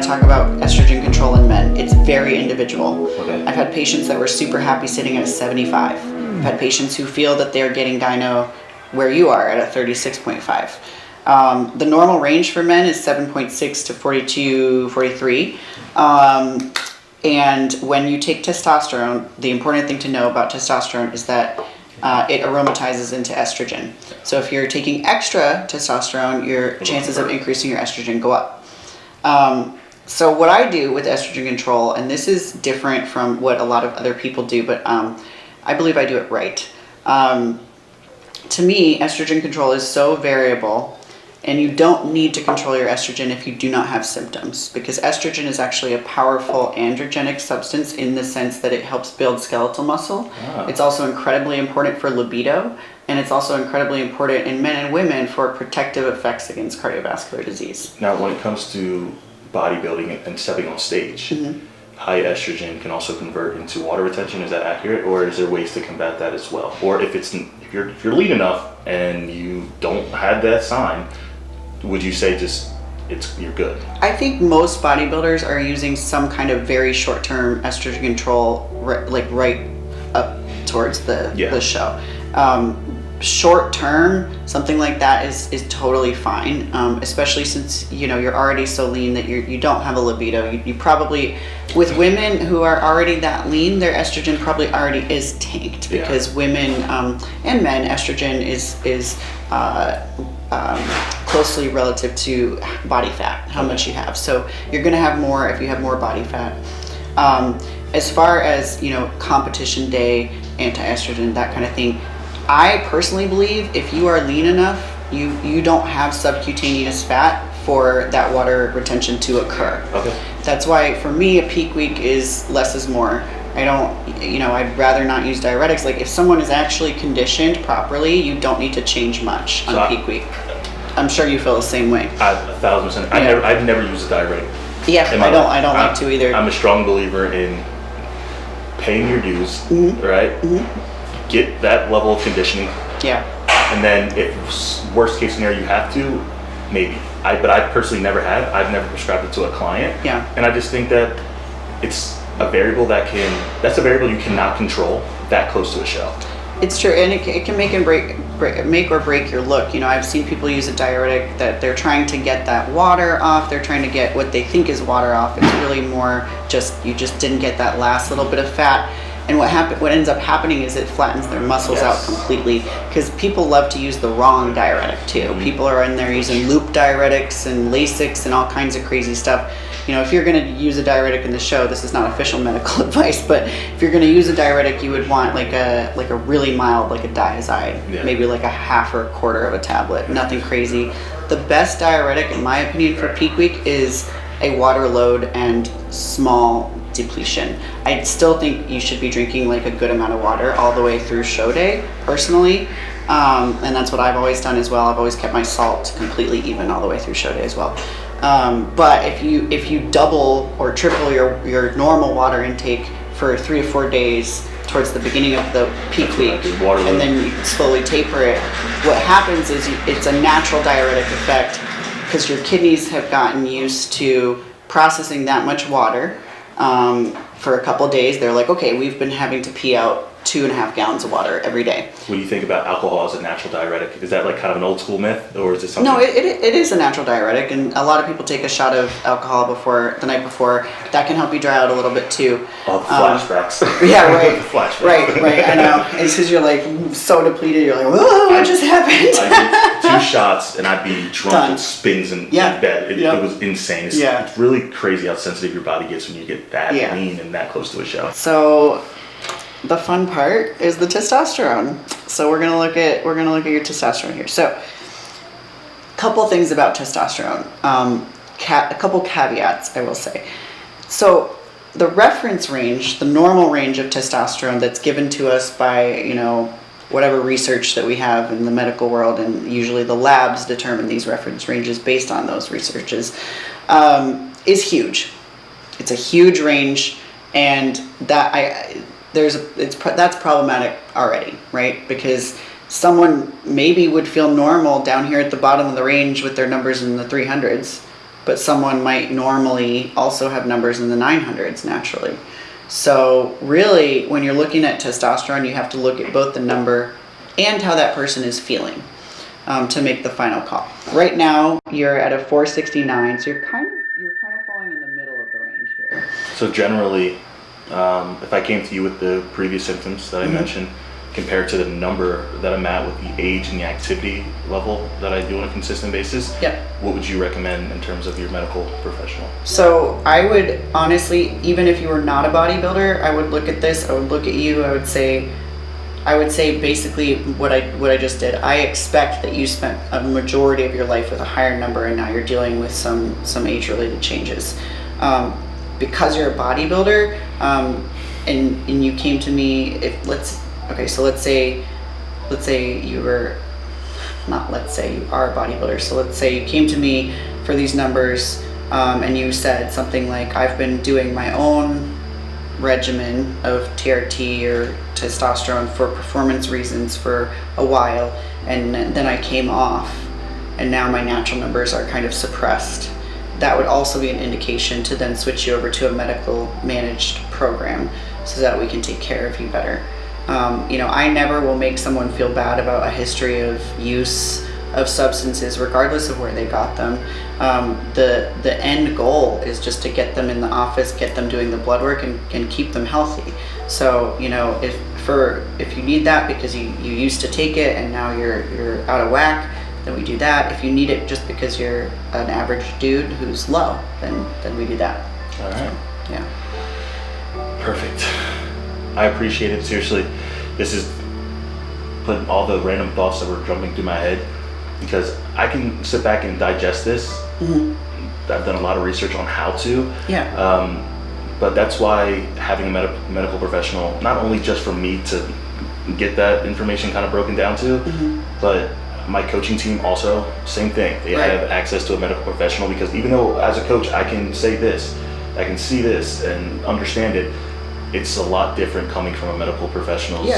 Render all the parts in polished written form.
to talk about estrogen control in men. It's very individual. Okay. I've had patients that were super happy sitting at a 75. I've had patients who feel that they're getting gyno where you are at a 36.5. The normal range for men is 7.6 to 42, 43. And when you take testosterone, the important thing to know about testosterone is that it aromatizes into estrogen. So if you're taking extra testosterone, your chances of increasing your estrogen go up. So what I do with estrogen control, and this is different from what a lot of other people do, but I believe I do it right. To me, estrogen control is so variable, and you don't need to control your estrogen if you do not have symptoms, because estrogen is actually a powerful androgenic substance in the sense that it helps build skeletal muscle. It's also incredibly important for libido, and it's also incredibly important in men and women for protective effects against cardiovascular disease. Now, when it comes to bodybuilding and stepping on stage, high estrogen can also convert into water retention. Is that accurate, or is there ways to combat that as well? Or if you're lean enough and you don't have that sign, would you say you're good? I think most bodybuilders are using some kind of very short-term estrogen control, right up towards the show. Short term, something like that is totally fine, especially since you're already so lean that you don't have a libido. You probably, with women who are already that lean, their estrogen probably already is tanked, because women and men, estrogen is closely relative to body fat, how much you have. So you're going to have more if you have more body fat. As far as competition day, anti-estrogen, that kind of thing, I personally believe if you are lean enough, you don't have subcutaneous fat for that water retention to occur. Okay. That's why for me a peak week is less is more. I'd rather not use diuretics. Like if someone is actually conditioned properly, you don't need to change much on peak week. I'm sure you feel the same way. 1,000%. I've never used a diuretic. Yeah, I don't like to either. I'm a strong believer in paying your dues, right? Get that level of conditioning. Yeah. And then if worst case scenario you have to, maybe. But I personally never have. I've never prescribed it to a client. Yeah. And I just think that it's a variable that's a variable you cannot control that close to a show. It's true, and it can make or break your look. I've seen people use a diuretic that they're trying to get that water off. They're trying to get what they think is water off. It's really more you just didn't get that last little bit of fat. And what ends up happening is it flattens their muscles out completely, because people love to use the wrong diuretic too. People are in there using loop diuretics and Lasix and all kinds of crazy stuff. If you're going to use a diuretic in the show, this is not official medical advice, but if you're going to use a diuretic, you would want like a really mild, like a diazide, maybe like a half or a quarter of a tablet, nothing crazy. The best diuretic, in my opinion, for peak week is a water load and small depletion. I still think you should be drinking like a good amount of water all the way through show day, personally. And that's what I've always done as well. I've always kept my salt completely even all the way through show day as well. But if you double or triple your normal water intake for 3 or 4 days towards the beginning of the peak week, and then you slowly taper it, what happens is it's a natural diuretic effect, because your kidneys have gotten used to processing that much water. For a couple days, they're like, okay, we've been having to pee out 2.5 gallons of water every day. What do you think about alcohol as a natural diuretic? Is that like kind of an old school myth, or is it something? No, it is a natural diuretic, and a lot of people take a shot of alcohol the night before. That can help you dry out a little bit too. Oh, the flashbacks. Yeah, right. Flashbacks. Right. I know. It's because you're like so depleted. You're like, whoa, what just happened? I did 2 shots, and I'd be drunk and spins in bed. It was insane. It's really crazy how sensitive your body gets when you get that lean and that close to a show. So the fun part is the testosterone. So we're gonna look at your testosterone here. So a couple things about testosterone. A couple caveats, I will say. So the reference range, the normal range of testosterone that's given to us by whatever research that we have in the medical world, and usually the labs determine these reference ranges based on those researches, is huge. It's a huge range, and that's problematic already, right? Because someone maybe would feel normal down here at the bottom of the range with their numbers in the 300s, but someone might normally also have numbers in the 900s naturally. So really, when you're looking at testosterone, you have to look at both the number and how that person is feeling to make the final call. Right now, you're at a 469, so you're kind of falling in the middle of the range here. So generally, if I came to you with the previous symptoms that I mentioned, compared to the number that I'm at with the age and the activity level that I do on a consistent basis, what would you recommend in terms of your medical professional? So I would honestly, even if you were not a bodybuilder, I would look at this, I would look at you, I would say basically what I just did. I expect that you spent a majority of your life with a higher number, and now you're dealing with some age-related changes. Because you're a bodybuilder, and you came to me, let's say you were, not let's say you are a bodybuilder, so let's say you came to me for these numbers, and you said something like, I've been doing my own regimen of TRT or testosterone for performance reasons for a while, and then I came off, and now my natural numbers are kind of suppressed. That would also be an indication to then switch you over to a medical managed program so that we can take care of you better. I never will make someone feel bad about a history of use of substances, regardless of where they got them. The end goal is just to get them in the office, get them doing the blood work, and keep them healthy. So, if you need that because you used to take it and now you're out of whack, then we do that. If you need it just because you're an average dude who's low, then we do that. All right. So, yeah. Perfect. I appreciate it. Seriously, this is putting all the random thoughts that were jumping through my head, because I can sit back and digest this. I've done a lot of research on how to. But that's why having a medical professional, not only just for me to get that information kind of broken down to, but my coaching team also, same thing. They have access to a medical professional, because even though as a coach I can say this, I can see this and understand it, it's a lot different coming from a medical professional's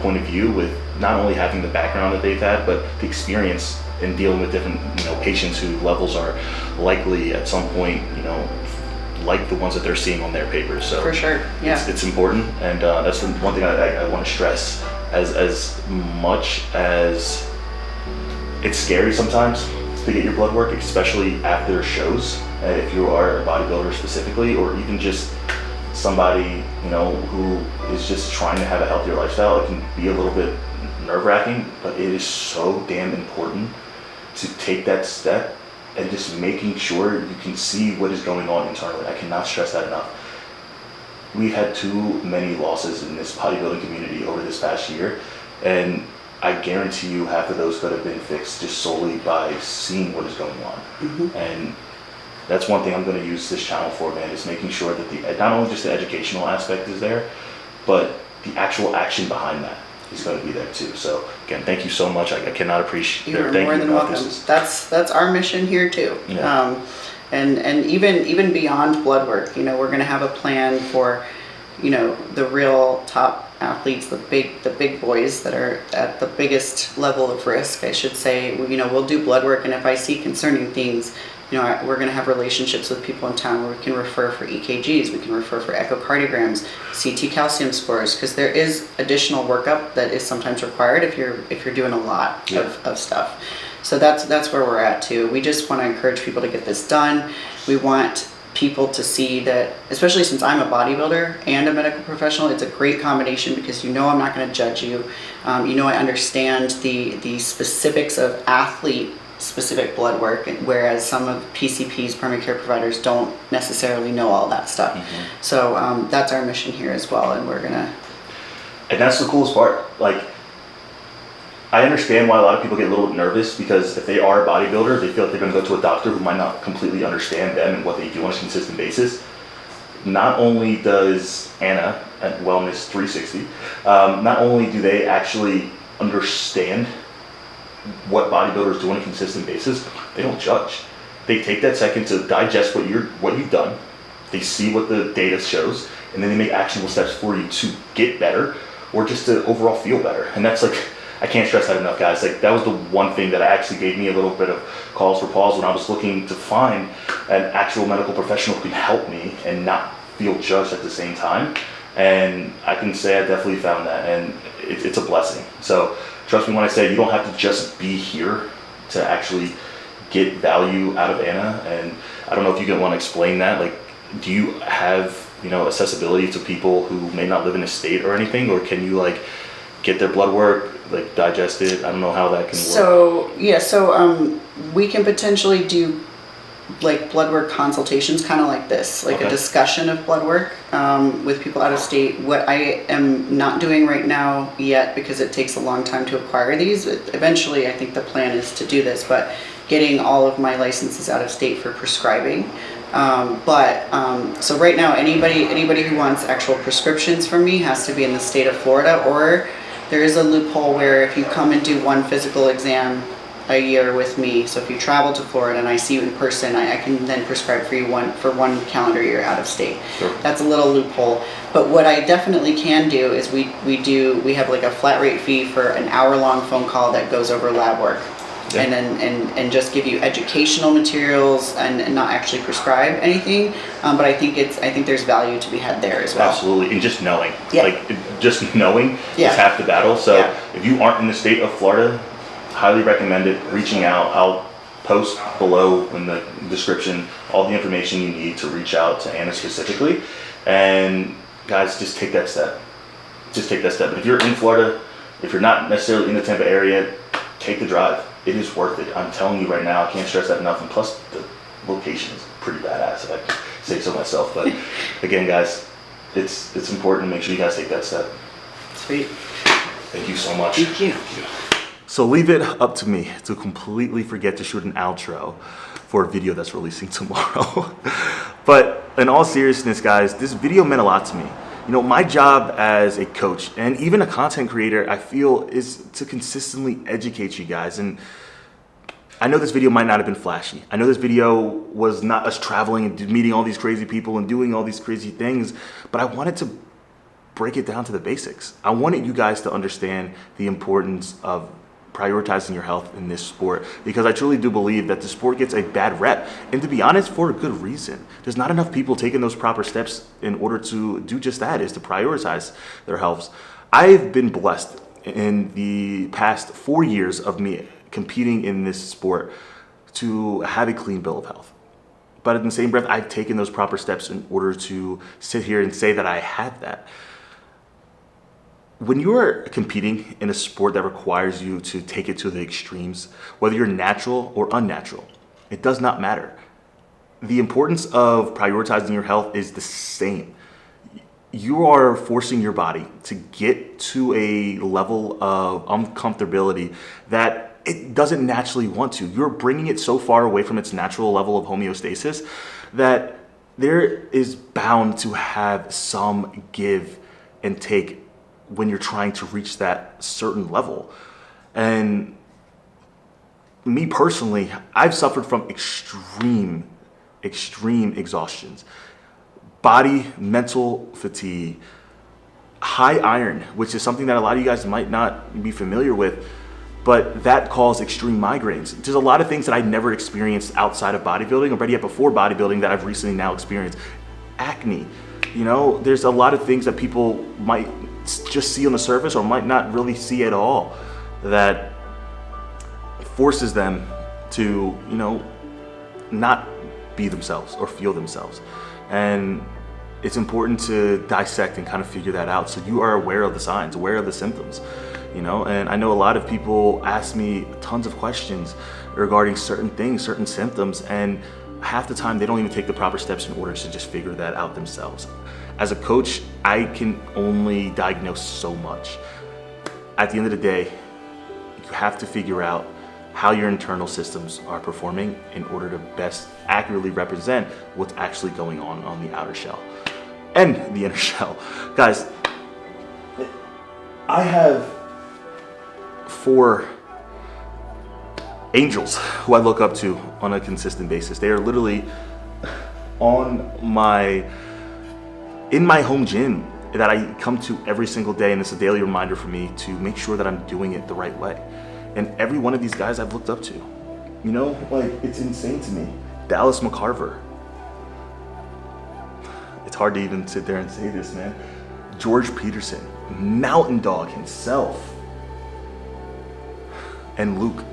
point of view, with not only having the background that they've had, but the experience in dealing with different patients whose levels are likely at some point like the ones that they're seeing on their papers. So for sure, it's important, and that's the one thing I want to stress. As much as it's scary sometimes to get your blood work, especially after shows, if you are a bodybuilder specifically, or even just somebody who is just trying to have a healthier lifestyle, it can be a little bit nerve-wracking, but it is so damn important to take that step and just making sure you can see what is going on internally. I cannot stress that enough. We've had too many losses in this bodybuilding community over this past year, and I guarantee you half of those could have been fixed just solely by seeing what is going on. And that's one thing I'm going to use this channel for, man, is making sure that not only just the educational aspect is there, but the actual action behind that is going to be there too. So again, thank you so much. I cannot appreciate it. You're more than welcome. That's our mission here too. And even beyond blood work, we're going to have a plan for the real top athletes, the big boys that are at the biggest level of risk, I should say. We'll do blood work, and if I see concerning things, we're going to have relationships with people in town where we can refer for EKGs, we can refer for echocardiograms, CT calcium scores, because there is additional workup that is sometimes required if you're doing a lot of stuff. So that's where we're at too. We just want to encourage people to get this done. We want people to see that, especially since I'm a bodybuilder and a medical professional, it's a great combination, because I'm not going to judge you. I understand the specifics of athlete specific blood work, whereas some of PCPs, primary care providers, don't necessarily know all that stuff. So that's our mission here as well, and and that's the coolest part. Like, I understand why a lot of people get a little bit nervous, because if they are a bodybuilder, they feel like they're going to go to a doctor who might not completely understand them and what they do on a consistent basis. Not only does Anna at Wellness 360, not only do they actually understand what bodybuilders do on a consistent basis, they don't judge. They take that second to digest what you've done. They see what the data shows, and then they make actionable steps for you to get better, or just to overall feel better. And that's like, I can't stress that enough, guys. Like, that was the one thing that actually gave me a little bit of cause for pause when I was looking to find an actual medical professional who can help me and not feel judged at the same time. And I can say I definitely found that, and it's a blessing. So trust me when I say you don't have to just be here to actually get value out of Anna. And I don't know if you want to explain that. Like, do you have, you know, accessibility to people who may not live in a state or anything, or can you like get their blood work, like digest it? I don't know how that can work. So yeah, so we can potentially do like blood work consultations, kind of like this, like a discussion of blood work with people out of state. What I am not doing right now yet, because it takes a long time to acquire these. Eventually, I think the plan is to do this, but getting all of my licenses out of state for prescribing. So right now, anybody who wants actual prescriptions from me has to be in the state of Florida, or there is a loophole where if you come and do one physical exam a year with me, so if you travel to Florida and I see you in person, I can then prescribe for you one calendar year out of state. Sure. That's a little loophole. But what I definitely can do is we have like a flat rate fee for an hour-long phone call that goes over lab work. Yeah. And just give you educational materials and not actually prescribe anything, but I think there's value to be had there as well. Absolutely, and just knowing, yeah. like just knowing is half the battle. So if you aren't in the state of Florida, highly recommend it. Reaching out, I'll post below in the description all the information you need to reach out to Anna specifically. And guys, just take that step. Just take that step. If you're in Florida, if you're not necessarily in the Tampa area, take the drive. It is worth it. I'm telling you right now, I can't stress that enough. And plus, the location is pretty badass, if I can say so myself. But again, guys, it's important to make sure you guys take that step. Sweet. Thank you so much. Thank you. So leave it up to me to completely forget to shoot an outro for a video that's releasing tomorrow. But in all seriousness, guys, this video meant a lot to me. You know, my job as a coach and even a content creator, I feel, is to consistently educate you guys. And I know this video might not have been flashy. I know this video was not us traveling and meeting all these crazy people and doing all these crazy things, but I wanted to break it down to the basics. I wanted you guys to understand the importance of prioritizing your health in this sport, because I truly do believe that the sport gets a bad rep, and to be honest, for a good reason. There's not enough people taking those proper steps in order to do just that, is to prioritize their health. I've been blessed in the past 4 years of me competing in this sport to have a clean bill of health. But in the same breath, I've taken those proper steps in order to sit here and say that I have that. When you are competing in a sport that requires you to take it to the extremes, whether you're natural or unnatural, it does not matter. The importance of prioritizing your health is the same. You are forcing your body to get to a level of uncomfortability that it doesn't naturally want to. You're bringing it so far away from its natural level of homeostasis that there is bound to have some give and take when you're trying to reach that certain level. And me personally, I've suffered from extreme exhaustions, body, mental fatigue, high iron, which is something that a lot of you guys might not be familiar with, but that caused extreme migraines. There's a lot of things that I never experienced outside of bodybuilding, or better yet before bodybuilding, that I've recently now experienced. Acne, you know, there's a lot of things that people might just see on the surface or might not really see at all that forces them to, you know, not be themselves or feel themselves. And it's important to dissect and kind of figure that out so you are aware of the signs, aware of the symptoms, you know. And I know a lot of people ask me tons of questions regarding certain things, certain symptoms, and half the time they don't even take the proper steps in order to just figure that out themselves. As a coach, I can only diagnose so much. At the end of the day, you have to figure out how your internal systems are performing in order to best accurately represent what's actually going on the outer shell and the inner shell. Guys, I have 4 angels who I look up to on a consistent basis. They are literally in my home gym that I come to every single day, and it's a daily reminder for me to make sure that I'm doing it the right way. And every one of these guys I've looked up to, you know, like, it's insane to me. Dallas McCarver. It's hard to even sit there and say this, man. George Peterson, Mountain Dog himself, and Luke.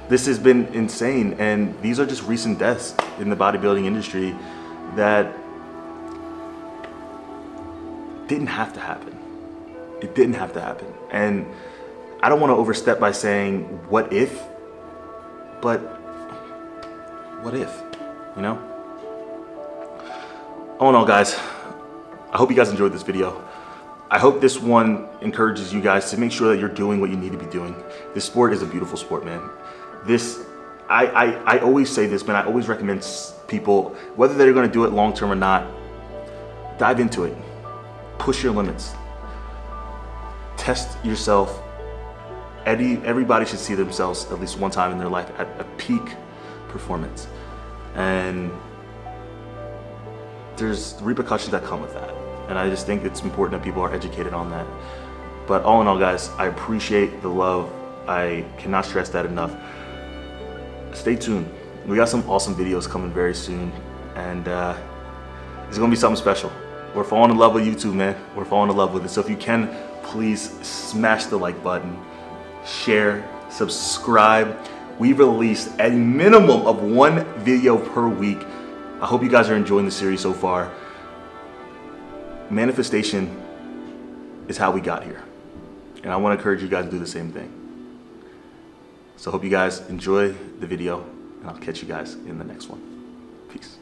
This has been insane, and these are just recent deaths in the bodybuilding industry that didn't have to happen. It didn't have to happen. And I don't want to overstep by saying what if, but what if, you know? All in all, guys, I hope you guys enjoyed this video. I hope this one encourages you guys to make sure that you're doing what you need to be doing. This sport is a beautiful sport, man. I always say this, man. I always recommend people, whether they're going to do it long term or not, dive into it. Push your limits. Test yourself. Everybody should see themselves at least one time in their life at a peak performance. And there's repercussions that come with that. And I just think it's important that people are educated on that. But all in all, guys, I appreciate the love. I cannot stress that enough. Stay tuned. We got some awesome videos coming very soon. And it's gonna be something special. We're falling in love with YouTube, man. We're falling in love with it. So if you can, please smash the like button, share, subscribe. We released a minimum of 1 video per week. I hope you guys are enjoying the series so far. Manifestation is how we got here. And I want to encourage you guys to do the same thing. So I hope you guys enjoy the video, and I'll catch you guys in the next one. Peace.